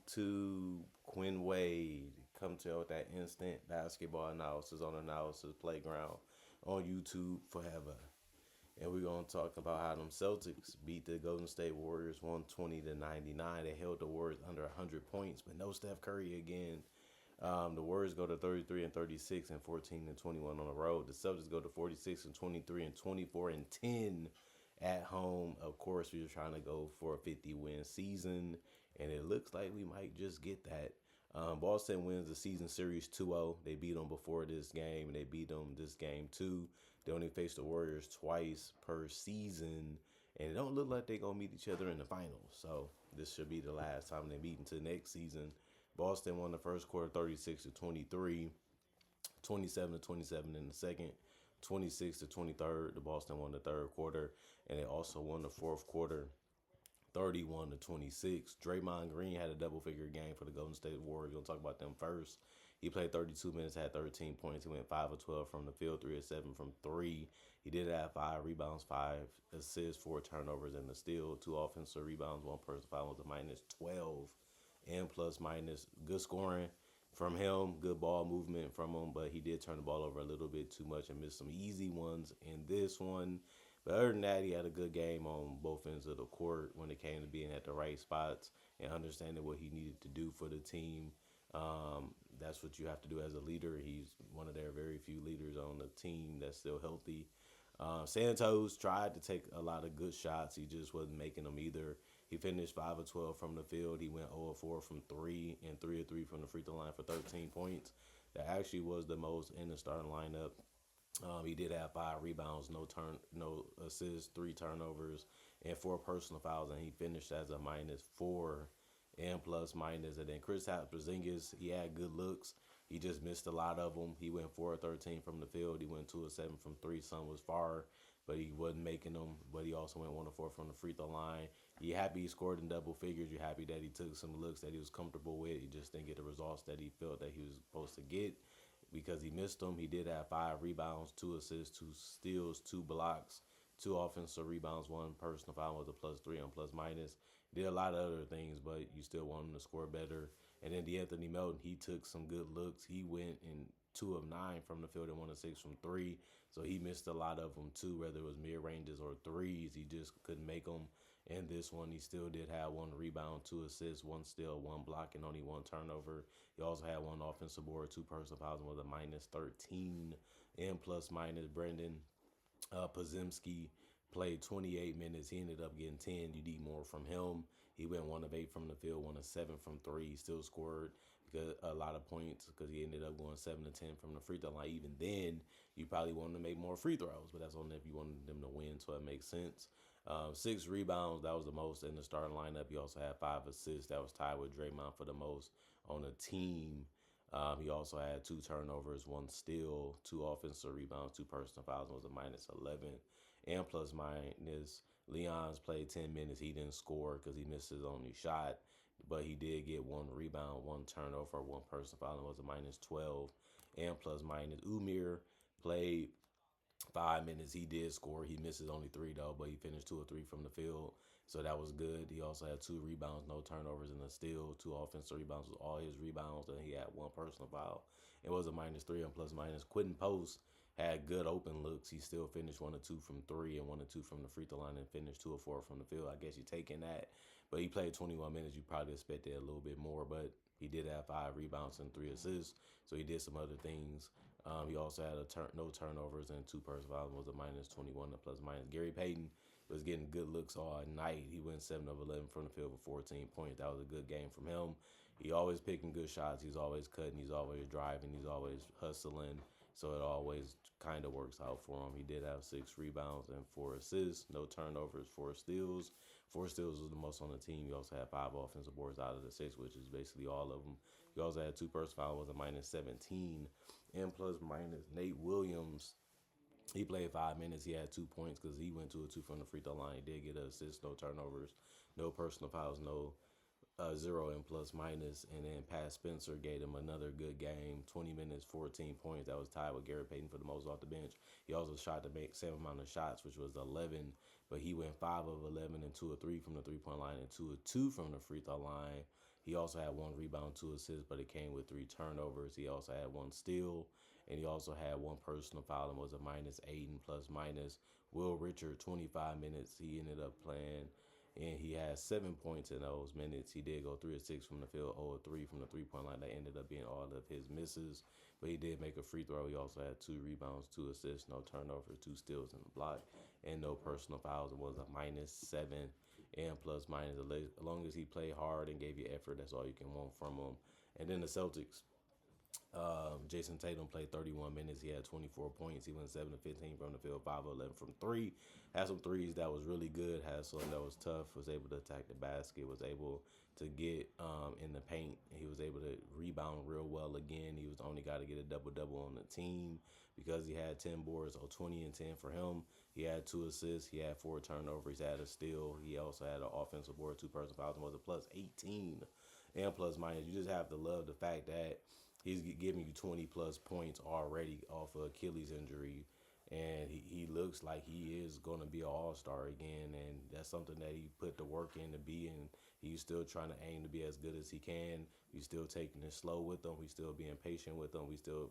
to Quinn Wade. Come to you with that instant basketball analysis on Analysis Playground on YouTube forever. And we're gonna talk about how them Celtics beat the Golden State Warriors 120-99. They held the Warriors under 100 points, but no Steph Curry again. The Warriors go to 33 and 36 and 14 and 21 on the road. The Celtics go to 46 and 23 and 24 and 10 at home. Of course, we are trying to go for a 50-win season, and it looks like we might just get that. Boston wins the season series 2-0. They beat them before this game, and they beat them this game too. They only face the Warriors twice per season, and it don't look like they're gonna meet each other in the finals. So this should be the last time they meet until next season. Boston won the first quarter 36 to 23, 27 to 27 in the second, 26 to 23rd. The Boston won the third quarter, and they also won the fourth quarter 31 to 26. Draymond Green had a double figure game for the Golden State Warriors. We'll talk about them first. He played 32 minutes, had 13 points. He went 5 of 12 from the field, 3 of 7 from three. He did have 5 rebounds, 5 assists, 4 turnovers, and a steal. 2 offensive rebounds, 1 personal foul was a minus 12 and plus minus. Good scoring from him, good ball movement from him, but he did turn the ball over a little bit too much and missed some easy ones in this one. But other than that, he had a good game on both ends of the court when it came to being at the right spots and understanding what he needed to do for the team. That's what you have to do as a leader. He's one of their very few leaders on the team that's still healthy. Santos tried to take a lot of good shots. He just wasn't making them either. He finished 5 of 12 from the field. He went 0 of 4 from three and 3 of 3 from the free throw line for 13 points. That actually was the most in the starting lineup. He did have 5 rebounds, no assists, 3 turnovers, and 4 personal fouls, and he finished as a minus 4 and plus minus. And then Chris Porzingis, he had good looks. He just missed a lot of them. He went 4 of 13 from the field. He went 2 of 7 from three. Some was far, but he wasn't making them. But he also went 1 of 4 from the free throw line. You're happy he scored in double figures. You're happy that he took some looks that he was comfortable with. He just didn't get the results that he felt that he was supposed to get because he missed them. He did have 5 rebounds, 2 assists, 2 steals, 2 blocks, 2 offensive rebounds, 1 personal foul was a plus 3 on plus minus. Did a lot of other things, but you still want him to score better. And then D'Anthony Melton, he took some good looks. He went in 2 of 9 from the field and 1 of 6 from three. So he missed a lot of them too, whether it was mid ranges or threes. He just couldn't make them. And this one, he still did have 1 rebound, 2 assists, 1 steal, 1 block, and only 1 turnover. He also had 1 offensive board, 2 personal fouls, and was a minus 13 and plus minus. Brendan Podziemski played 28 minutes. He ended up getting 10. You need more from him. He went 1 of 8 from the field, 1 of 7 from three. He still scored a lot of points because he ended up going 7 to 10 from the free throw line. Even then, you probably wanted to make more free throws, but that's only if you wanted them to win, so it makes sense. 6 rebounds, that was the most in the starting lineup. He also had 5 assists. That was tied with Draymond for the most on the team. He also had 2 turnovers, 1 steal, 2 offensive rebounds, 2 personal fouls, and was a minus 11 and plus minus. Leon's played 10 minutes. He didn't score because he missed his only shot, but he did get 1 rebound, 1 turnover, 1 personal foul, and was a minus 12 and plus minus. Umir played 5 minutes. He did score. He misses only 3 though, but he finished 2 or 3 from the field. So that was good. He also had 2 rebounds, no turnovers, and a steal. 2 offensive rebounds was all his rebounds, and he had 1 personal foul. It was a minus 3 and plus minus. Quentin Post had good open looks. He still finished 1 or 2 from three and 1 or 2 from the free throw line and finished 2 or 4 from the field. I guess you're taking that. But he played 21 minutes. You probably expected a little bit more, but he did have 5 rebounds and 3 assists. So he did some other things. He also had no turnovers and 2 personal fouls, was a minus 21 and plus minus. Gary Payton was getting good looks all night. He went 7 of 11 from the field for 14 points. That was a good game from him. He always picking good shots. He's always cutting. He's always driving. He's always hustling. So it always kind of works out for him. He did have 6 rebounds and 4 assists, no turnovers, 4 steals. 4 steals was the most on the team. He also had 5 offensive boards out of the 6, which is basically all of them. He also had 2 personal fouls, was a minus 17 and plus minus. Nate Williams, he played 5 minutes. He had 2 points because he went 2 or 2 from the free throw line. He did get an assist, no turnovers, no personal fouls, no 0 and plus minus. And then Pat Spencer gave him another good game, 20 minutes, 14 points. That was tied with Gary Payton for the most off the bench. He also shot to make same amount of shots, which was 11, but he went 5 of 11 and 2 of 3 from the 3-point line and 2 of 2 from the free throw line. He also had one rebound, two assists, but it came with three turnovers. He also had one steal, and he also had one personal foul and was a -8 and plus minus. Will Richard, 25 minutes. He ended up playing, and he had 7 points in those minutes. He did go 3 of 6 from the field, 0 of 3 from the 3 point line. That ended up being all of his misses, but he did make a free throw. He also had two rebounds, two assists, no turnovers, two steals in the block, and no personal fouls. It was a -7 and plus minus. As long as he played hard and gave you effort, that's all you can want from him. And then the Celtics, Jason Tatum played 31 minutes. He had 24 points. He went 7 of 15 from the field, 5 of 11 from three. Had some threes that was really good. Had some that was tough. Was able to attack the basket. Was able to get in the paint. He was able to rebound real well again. He was the only guy to get a double double on the team because he had 10 boards, so 20 and 10 for him. He had two assists. He had four turnovers. He had a steal. He also had an offensive board, two personal fouls, and was a plus 18 and plus minus. You just have to love the fact that he's giving you 20 plus points already off of Achilles injury. And he looks like he is going to be an all-star again. And that's something that he put the work in to be. And he's still trying to aim to be as good as he can. He's still taking it slow with them. He's still being patient with them. We still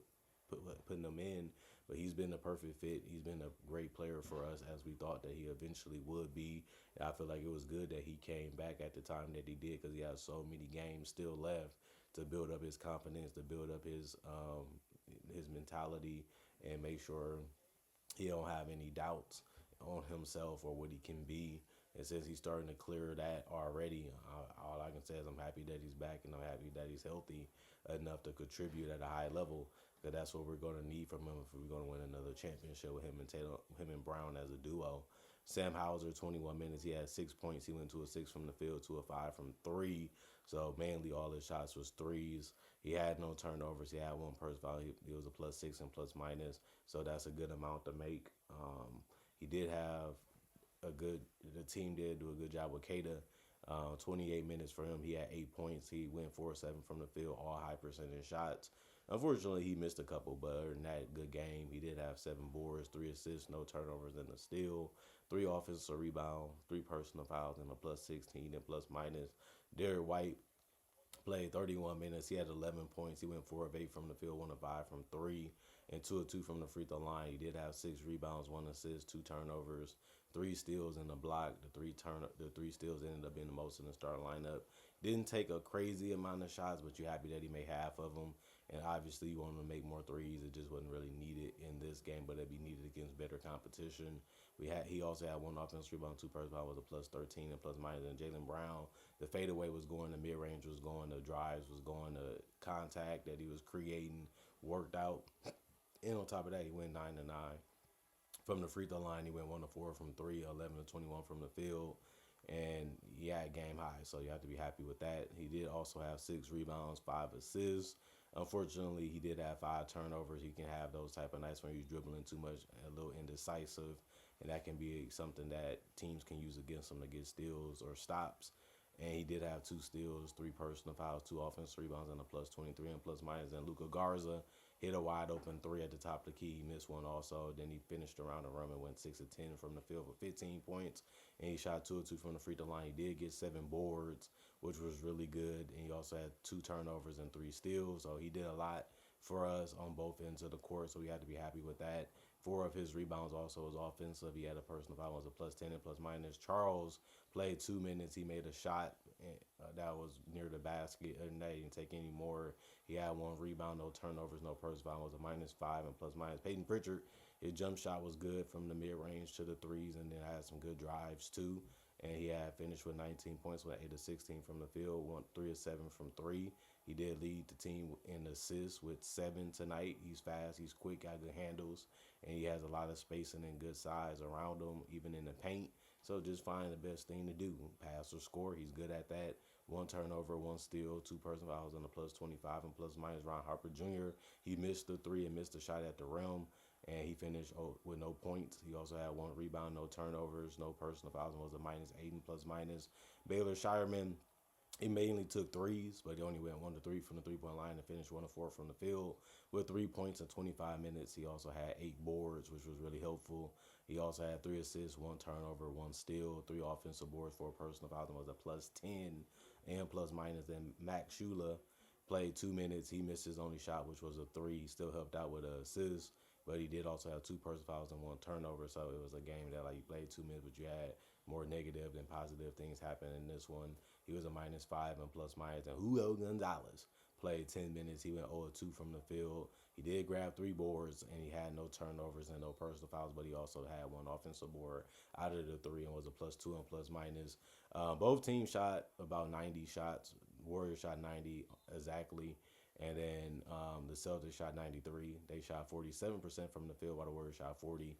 putting them in. But he's been a perfect fit. He's been a great player for us as we thought that he eventually would be. And I feel like it was good that he came back at the time that he did because he has so many games still left to build up his confidence, to build up his mentality, and make sure he don't have any doubts on himself or what he can be. And since he's starting to clear that already, all I can say is I'm happy that he's back and I'm happy that he's healthy enough to contribute at a high level. Because that's what we're going to need from him if we're going to win another championship with him and Taylor, him and Brown as a duo. Sam Hauser, 21 minutes. He had 6 points. He went 2 of 6 from the field, 2 of 5 from three. So mainly all his shots was threes. He had no turnovers. He had one personal foul. He was a +6 and plus minus. So that's a good amount to make. He did have the team did do a good job with Kada. 28 minutes for him. He had 8 points. He went 4 of 7 from the field, all high percentage shots. Unfortunately, he missed a couple, but other than that, good game. He did have 7 boards, 3 assists, no turnovers, and a steal, 3 offensive rebound, 3 personal fouls, and a +16 and plus minus. Derek White played 31 minutes. He had 11 points. He went 4 of 8 from the field, 1 of 5 from three, and 2 of 2 from the free throw line. He did have 6 rebounds, 1 assist, 2 turnovers, 3 steals in the block. The three steals ended up being the most in the starting lineup. Didn't take a crazy amount of shots, but you're happy that he made half of them. And obviously, you want him to make more threes. It just wasn't really needed in this game, but it'd be needed against better competition. He also had one offensive rebound, two personal was a +13 and plus minus. And Jaylen Brown, the fadeaway was going, the mid range was going, the drives was going, the contact that he was creating worked out. And on top of that, he went 9 of 9 from the free throw line. He went 1 of 4 from three, 11 of 21 from the field, and he had game high. So you have to be happy with that. He did also have 6 rebounds, 5 assists. Unfortunately, he did have 5 turnovers. He can have those type of nights when he's dribbling too much, a little indecisive, and that can be something that teams can use against him to get steals or stops. And he did have 2 steals, 3 personal fouls, 2 offensive rebounds, and a +23 and plus minus. And Luka Garza hit a wide open three at the top of the key. He missed one also. Then he finished around the rim and went 6 of 10 from the field for 15 points. And he shot 2 of 2 from the free throw line. He did get 7 boards, which was really good. And he also had 2 turnovers and 3 steals. So he did a lot for us on both ends of the court. So we had to be happy with that. 4 of his rebounds also was offensive. He had a personal foul, was a +10 and plus minus. Charles played 2 minutes. He made a shot that was near the basket. And they didn't take any more. He had 1 rebound, no turnovers, no personal foul. Was a -5 and plus minus. Peyton Pritchard, his jump shot was good from the mid range to the threes, and then had some good drives too. And he had finished with 19 points with 8 of 16 from the field, 3 of 7 from three. He did lead the team in assists with 7 tonight. He's fast, he's quick, got good handles, and he has a lot of spacing and good size around him, even in the paint. So just find the best thing to do, pass or score. He's good at that. 1 turnover, 1 steal, 2 personal fouls, and a +25 and plus minus. Ron Harper Jr., he missed the three and missed a shot at the rim, and he finished with no points. He also had 1 rebound, no turnovers, no personal fouls, and was a -8 and plus minus. Baylor Shireman, he mainly took threes, but he only went 1 of 3 from the 3 point line and finished 1 of 4 from the field with 3 points in 25 minutes. He also had 8 boards, which was really helpful. He also had 3 assists, 1 turnover, 1 steal, 3 offensive boards, 4 personal fouls, and was a +10 and plus minus. Then Max Shula played 2 minutes. He missed his only shot, which was a three. He still helped out with an assist, but he did also have two personal fouls and one turnover. So it was a game that like you played 2 minutes, but you had more negative than positive things happen in this one. He was a -5 and plus minus. And Julio Gonzalez played 10 minutes. He went 0-2 from the field. He did grab three boards, and he had no turnovers and no personal fouls, but he also had one offensive board out of the three and was a +2 and plus minus. Both teams shot about 90 shots. Warriors shot 90 exactly. And then the Celtics shot 93. They shot 47% from the field, while the Warriors shot 40.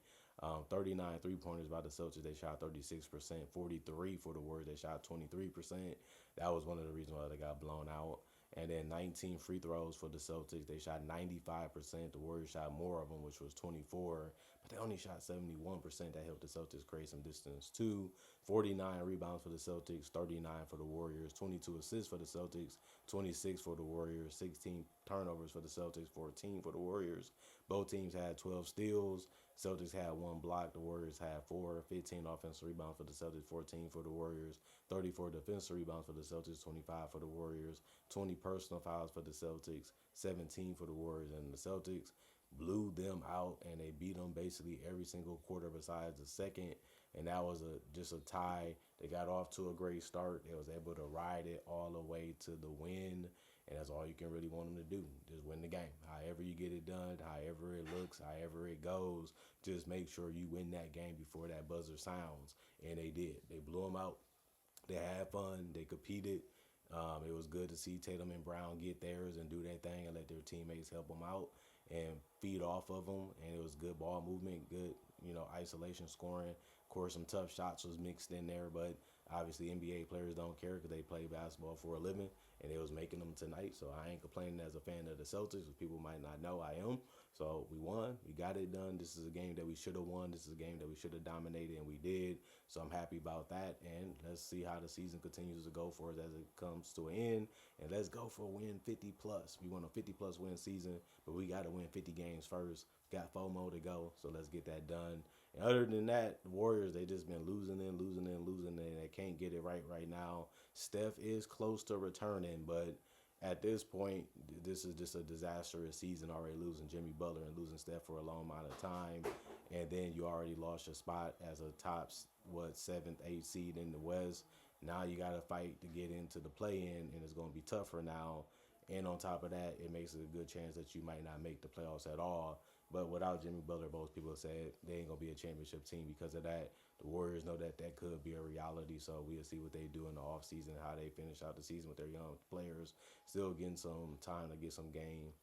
39 3-pointers by the Celtics. They shot 36%. 43 for the Warriors. They shot 23%. That was one of the reasons why they got blown out. And then 19 free throws for the Celtics. They shot 95%. The Warriors shot more of them, which was 24. But they only shot 71%. That helped the Celtics create some distance too. 49 rebounds for the Celtics, 39 for the Warriors. 22 assists for the Celtics, 26 for the Warriors. 16 turnovers for the Celtics, 14 for the Warriors. Both teams had 12 steals. Celtics had one block. The Warriors had four. 15 offensive rebounds for the Celtics, 14 for the Warriors. 34 defensive rebounds for the Celtics, 25 for the Warriors. 20 personal fouls for the Celtics, 17 for the Warriors. And the Celtics blew them out, and they beat them basically every single quarter besides the second. And that was just a tie. They got off to a great start. They was able to ride it all the way to the win. And that's all you can really want them to do. Just win the game. However you get it done, however it looks, however it goes, just make sure you win that game before that buzzer sounds. And they did. They blew them out. They had fun. They competed. It was good to see Tatum and Brown get theirs and do their thing and let their teammates help them out and feed off of them. And it was good ball movement, good, isolation scoring. Of course, some tough shots was mixed in there, but obviously NBA players don't care because they play basketball for a living, and they was making them tonight. So I ain't complaining as a fan of the Celtics. People might not know I am. So we won. We got it done. This is a game that we should have won. This is a game that we should have dominated, and we did. So I'm happy about that. And let's see how the season continues to go for us as it comes to an end. And let's go for a win 50 plus. We want a 50 plus win season, but we got to win 50 games first. Got FOMO to go, so let's get that done. And other than that, the Warriors, they just been losing, and they can't get it right now. Steph is close to returning, but at this point, this is just a disastrous season already, losing Jimmy Butler and losing Steph for a long amount of time. And then you already lost your spot as a top, 7th, 8th seed in the West. Now you got to fight to get into the play-in, and it's going to be tougher now. And on top of that, it makes it a good chance that you might not make the playoffs at all. But without Jimmy Butler, most people said they ain't going to be a championship team because of that. The Warriors know that that could be a reality, so we'll see what they do in the offseason, how they finish out the season with their young players, still getting some time to get some game,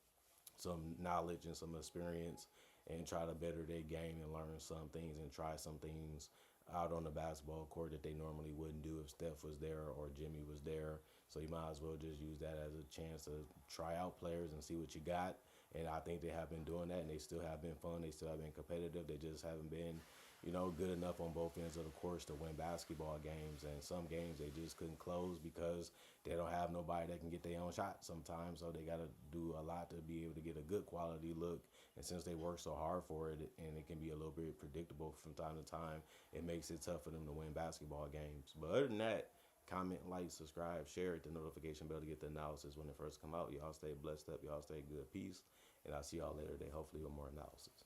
some knowledge and some experience, and try to better their game and learn some things and try some things out on the basketball court that they normally wouldn't do if Steph was there or Jimmy was there. So you might as well just use that as a chance to try out players and see what you got. And I think they have been doing that, and they still have been fun. They still have been competitive. They just haven't been, good enough on both ends of the course to win basketball games. And some games they just couldn't close because they don't have nobody that can get their own shot sometimes. So they got to do a lot to be able to get a good quality look. And since they work so hard for it, and it can be a little bit predictable from time to time, it makes it tough for them to win basketball games. But other than that, comment, like, subscribe, share it, the notification bell to get the analysis when it first come out. Y'all stay blessed up. Y'all stay good. Peace. And I'll see y'all later today, hopefully with more analysis.